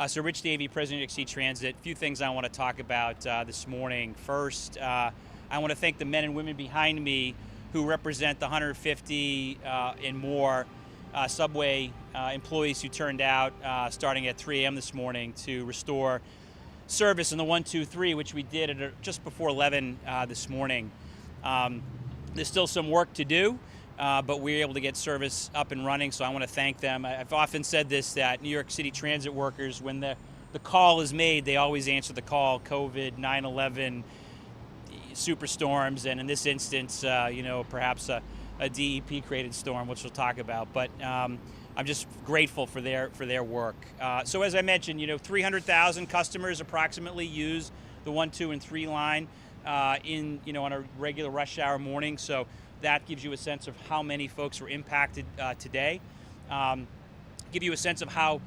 So Rich Davey, President of New York City Transit. A few things I want to talk about this morning. First, I want to thank the men and women behind me who represent the 150 and more subway employees who turned out starting at 3 a.m. this morning to restore service in the 123, which we did at just before 11 this morning. There's still some work to do. But we were able to get service up and running, so I want to thank them. I've often said this, that New York City Transit workers, when the call is made, they always answer the call. COVID, 9/11, superstorms, and in this instance, perhaps a DEP-created storm, which we'll talk about. But I'm just grateful for their work. So as I mentioned, 300,000 customers approximately use the 1, 2, and 3 line on a regular rush hour morning. So that gives you a sense of how many folks were impacted today. Give you a sense of how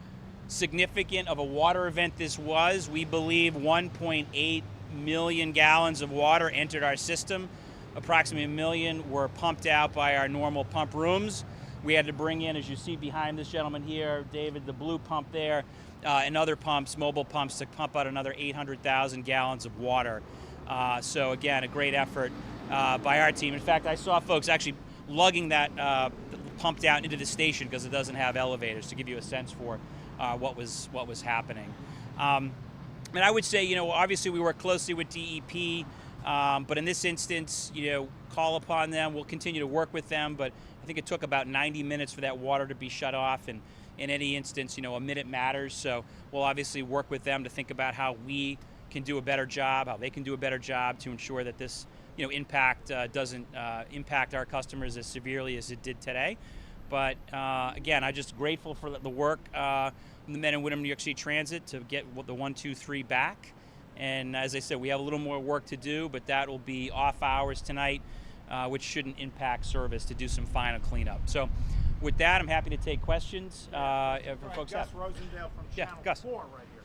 significant of a water event this was. We believe 1.8 million gallons of water entered our system. Approximately 1 million were pumped out by our normal pump rooms. We had to bring in, as you see behind this gentleman here, David, the blue pump there, and other pumps, mobile pumps, to pump out another 800,000 gallons of water. So again, a great effort by our team. In fact, I saw folks actually lugging that pumped out into the station because it doesn't have elevators, to give you a sense for what was happening. And I would say, obviously we work closely with DEP, but in this instance, call upon them. We'll continue to work with them, but I think it took about 90 minutes for that water to be shut off, and in any instance, a minute matters. So we'll obviously work with them to think about how we can do a better job, how they can do a better job to ensure that this impact doesn't impact our customers as severely as it did today. But again, I'm just grateful for the work from the men and women of New York City Transit to get the 1, 2, 3 back. And as I said, we have a little more work to do, but that will be off hours tonight, which shouldn't impact service, to do some final cleanup. So with that, I'm happy to take questions for folks. Gus Rosendale from Channel Gus. 4 right here.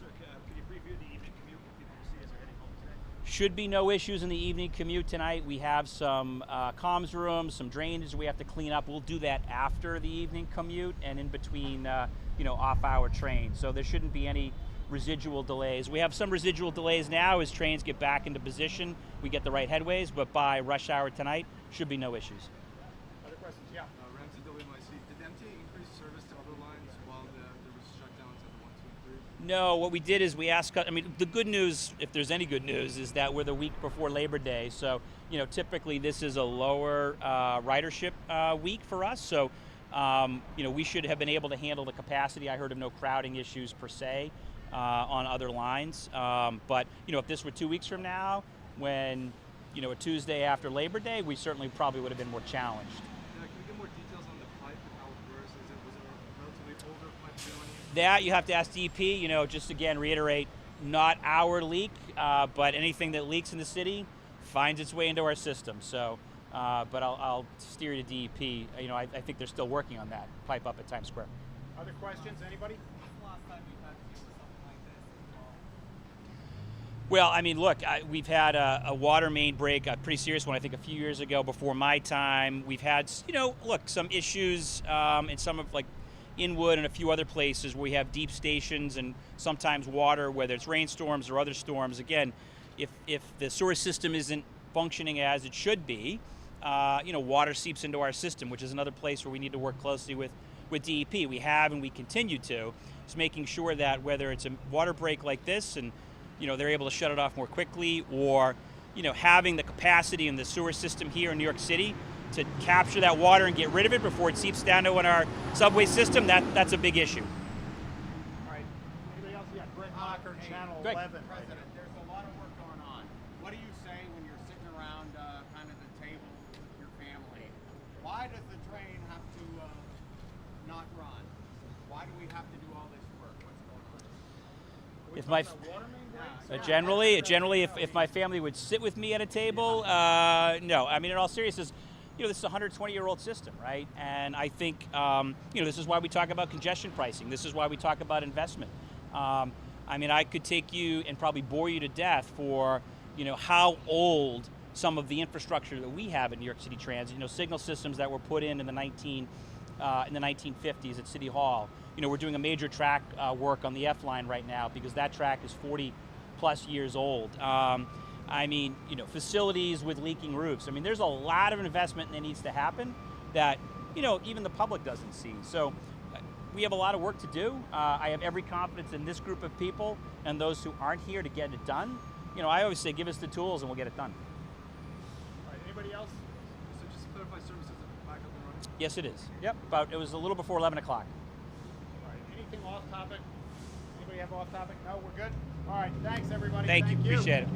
Could you preview the evening commute for people to see as they're heading home today? Should be no issues in the evening commute tonight. We have some comms rooms, some drainage we have to clean up. We'll do that after the evening commute and in between, off-hour trains. So there shouldn't be any residual delays. We have some residual delays now as trains get back into position. We get the right headways, but by rush hour tonight, should be no issues. Other questions? Yeah. Ramsey WNYC, did MTA increase service to other lines while there was shutdowns at the 1, 2, and 3? No, what we did is we asked, the good news, if there's any good news, is that we're the week before Labor Day. So, typically this is a lower ridership week for us. So, we should have been able to handle the capacity. I heard of no crowding issues per se on other lines. But, if this were 2 weeks from now, when, a Tuesday after Labor Day, we certainly probably would have been more challenged. Can we get more details on the pipe and how it burst? Was it a relatively older pipe failing? That you have to ask DEP. Just again reiterate, not our leak, but anything that leaks in the city finds its way into our system. So, but I'll steer you to DEP. I think they're still working on that pipe up at Times Square. Other questions? Anybody? Well, look, we've had a water main break, a pretty serious one, I think, a few years ago before my time. We've had, some issues in some of, Inwood and a few other places where we have deep stations and sometimes water, whether it's rainstorms or other storms. Again, if the sewer system isn't functioning as it should be, water seeps into our system, which is another place where we need to work closely with DEP. We have and we continue to. It's making sure that whether it's a water break like this and they're able to shut it off more quickly, or, having the capacity in the sewer system here in New York City to capture that water and get rid of it before it seeps down to our subway system, that's a big issue. All right. Anybody else? Yeah, Greg Hocker, Channel Greg. 11. President, there's a lot of work going on. What do you say when you're sitting around kind of the table with your family? Why does the train have to not run? Why do we have to do all this work? What's going on? If my generally, if my family would sit with me at a table, no. In all seriousness, this is a 120-year-old system, right? And I think, this is why we talk about congestion pricing. This is why we talk about investment. I could take you and probably bore you to death for, how old some of the infrastructure that we have in New York City Transit, signal systems that were put in the in the 1950s at City Hall. You know, we're doing a major track work on the F line right now because that track is 40 plus years old. I mean, you know, facilities with leaking roofs. I mean, there's a lot of investment that needs to happen that, you know, even the public doesn't see. So we have a lot of work to do. I have every confidence in this group of people and those who aren't here to get it done. You know, I always say, give us the tools and we'll get it done. All right, anybody else? So just to clarify, services are back up and running? Yes, it is. Yep, it was a little before 11 o'clock. All right, anything off topic? Anybody have off topic? No, we're good? All right, thanks everybody. Thank you, appreciate it.